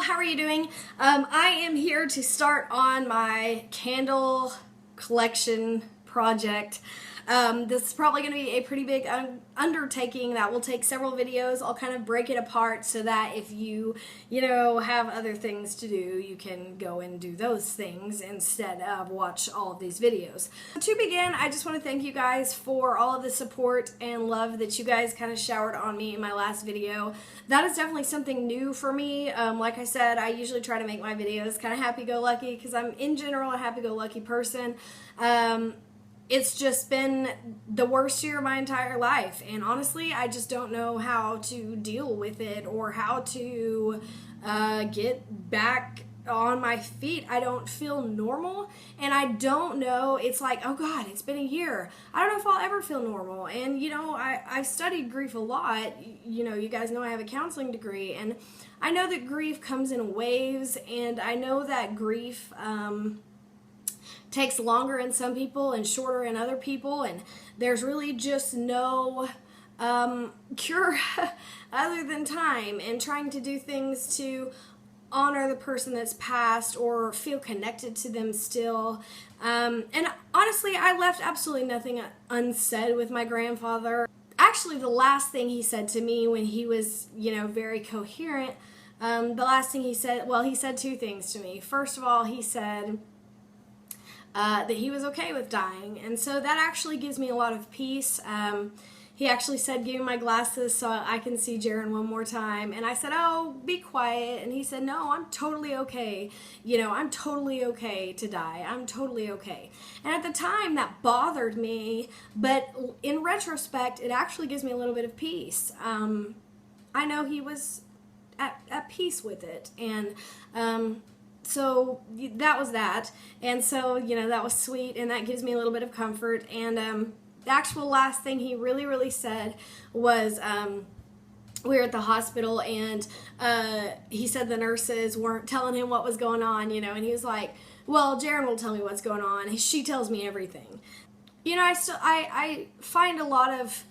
how are you doing? I am here to start on my candle collection project. This is probably going to be a pretty big undertaking that will take several videos. I'll kind of break it apart so that if you have other things to do, you can go and do those things instead of watch all of these videos. To begin, I just want to thank you guys for all of the support and love that you guys kind of showered on me in my last video. That is definitely something new for me. Like I said, I usually try to make my videos kind of happy-go-lucky because I'm in general a happy-go-lucky person. It's just been the worst year of my entire life, and honestly, I just don't know how to deal with it or how to get back on my feet. I don't feel normal, and I don't know, it's like, oh God, it's been a year. I don't know if I'll ever feel normal, and I've studied grief a lot. You guys know I have a counseling degree, and I know that grief comes in waves, and I know that grief takes longer in some people and shorter in other people, and there's really just no cure other than time and trying to do things to honor the person that's passed or feel connected to them still. And honestly, I left absolutely nothing unsaid with my grandfather. Actually, the last thing he said to me when he was, very coherent, the last thing he said, well, he said two things to me. First of all, he said that he was okay with dying, and so that actually gives me a lot of peace. He actually said, give me my glasses so I can see Jaren one more time, and I said, oh, be quiet, and he said, no, I'm totally okay. I'm totally okay to die. I'm totally okay. And at the time, that bothered me, but in retrospect, it actually gives me a little bit of peace. I know he was at peace with it, and so that was that, and so that was sweet, and that gives me a little bit of comfort. And the actual last thing he really said was we were at the hospital, and he said the nurses weren't telling him what was going on, and he was like, well, Jaren will tell me what's going on. She tells me everything. I find a lot of,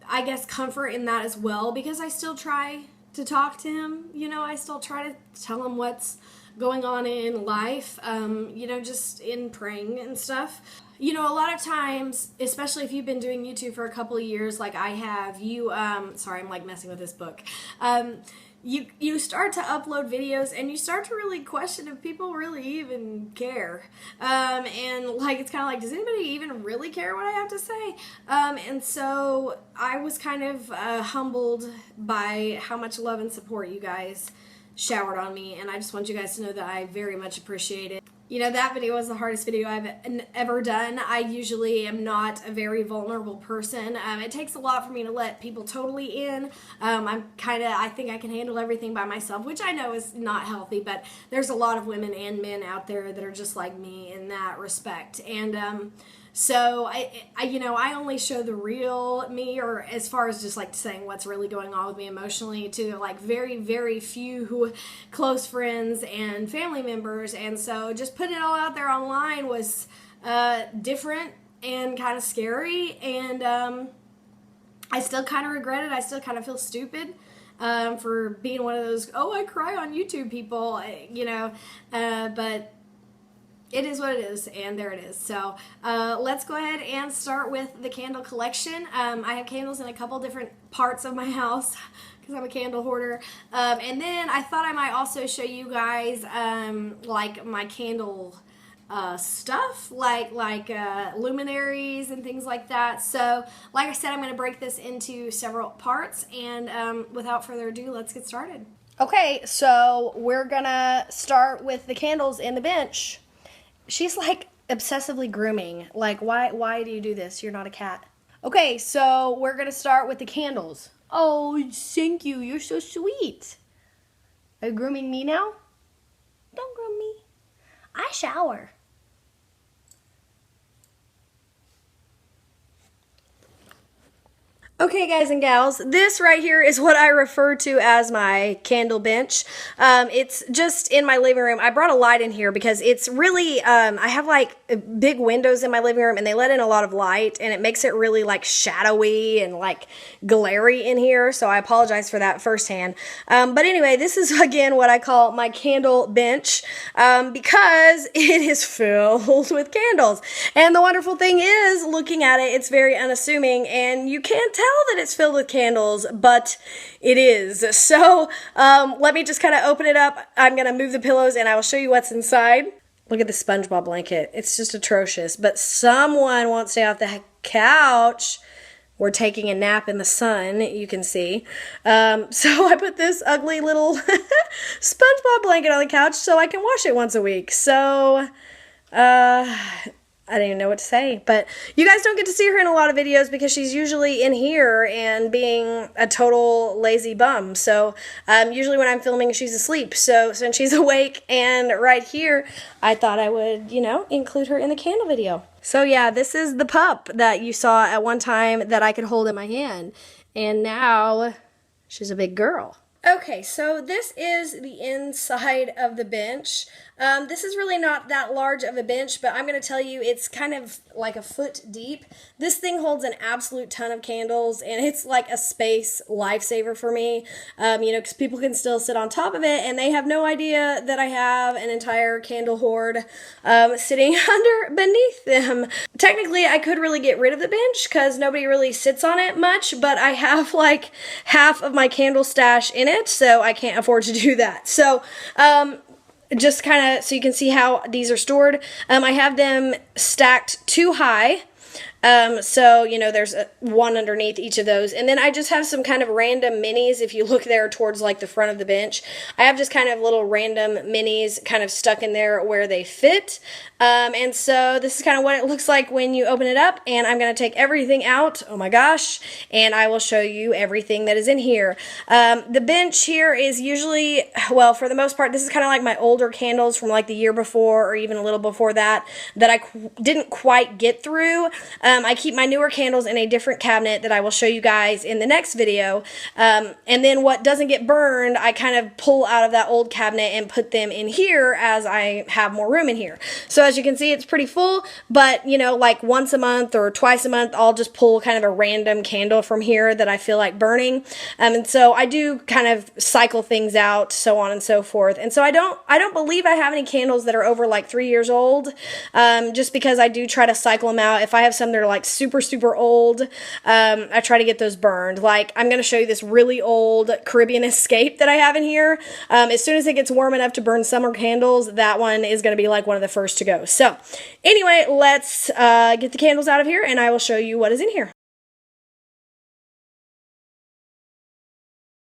I guess, comfort in that as well, because I still try to talk to him. I still try to tell him what's going on in life, just in praying and stuff. A lot of times, especially if you've been doing YouTube for a couple of years like I have, sorry, I'm like messing with this book. You start to upload videos and you start to really question if people really even care. And like, it's kind of like, does anybody even really care what I have to say? And so I was kind of humbled by how much love and support you guys showered on me, and I just want you guys to know that I very much appreciate it. That video was the hardest video I've ever done. I usually am not a very vulnerable person. It takes a lot for me to let people totally in. I think I can handle everything by myself, which I know is not healthy, but there's a lot of women and men out there that are just like me in that respect. And so I only show the real me, or as far as just like saying what's really going on with me emotionally, to like very few close friends and family members. And so just putting it all out there online was different and kind of scary, and I still kind of regret it. I still kind of feel stupid for being one of those, oh, I cry on YouTube people, but it is what it is, and there it is. So let's go ahead and start with the candle collection. I have candles in a couple different parts of my house because I'm a candle hoarder. And then I thought I might also show you guys like my candle stuff, like luminaries and things like that. So like I said, I'm going to break this into several parts, and without further ado, let's get started. Okay, so we're going to start with the candles in the bench. She's like obsessively grooming. Like, why do you do this? You're not a cat. Okay, so we're going to start with the candles. Oh, thank you. You're so sweet. Are you grooming me now? Don't groom me. I shower. Okay, guys and gals, this right here is what I refer to as my candle bench. It's just in my living room. I brought a light in here because it's really, I have like big windows in my living room and they let in a lot of light and it makes it really like shadowy and like glary in here. So I apologize for that firsthand. But anyway, this is again what I call my candle bench because it is filled with candles. And the wonderful thing is, looking at it, it's very unassuming and you can't tell that it's filled with candles, but it is. So let me just kind of open it up. I'm going to move the pillows and I will show you what's inside. Look at the SpongeBob blanket. It's just atrocious, but someone won't stay off the couch. We're taking a nap in the sun, you can see. So I put this ugly little SpongeBob blanket on the couch so I can wash it once a week. So, I don't even know what to say, but you guys don't get to see her in a lot of videos because she's usually in here and being a total lazy bum. So usually when I'm filming, she's asleep. So since she's awake and right here, I thought I would, you know, include her in the candle video. So yeah, this is the pup that you saw at one time that I could hold in my hand. And now she's a big girl. Okay, so this is the inside of the bench. This is really not that large of a bench, but I'm going to tell you it's kind of like a foot deep. This thing holds an absolute ton of candles, and it's like a space lifesaver for me, you know, because people can still sit on top of it, and they have no idea that I have an entire candle hoard sitting beneath them. Technically, I could really get rid of the bench because nobody really sits on it much, but I have like half of my candle stash in it, so I can't afford to do that. So, just kind of so you can see how these are stored. I have them stacked too high. So, you know, there's one underneath each of those. And then I just have some kind of random minis. If you look there towards like the front of the bench, I have just kind of little random minis kind of stuck in there where they fit. And so this is kind of what it looks like when you open it up, and I'm going to take everything out. Oh my gosh. And I will show you everything that is in here. The bench here is usually, well, for the most part, this is kind of like my older candles from like the year before or even a little before that I didn't quite get through. I keep my newer candles in a different cabinet that I will show you guys in the next video. And then what doesn't get burned, I kind of pull out of that old cabinet and put them in here as I have more room in here. So as you can see, it's pretty full, but you know, like once a month or twice a month, I'll just pull kind of a random candle from here that I feel like burning. And so I do kind of cycle things out, so on and so forth. And so I don't believe I have any candles that are over like 3 years old, just because I do try to cycle them out. If I have some that are like super, super old, I try to get those burned. Like I'm going to show you this really old Caribbean Escape that I have in here. As soon as it gets warm enough to burn summer candles, that one is going to be like one of the first to go. So anyway, let's get the candles out of here and I will show you what is in here.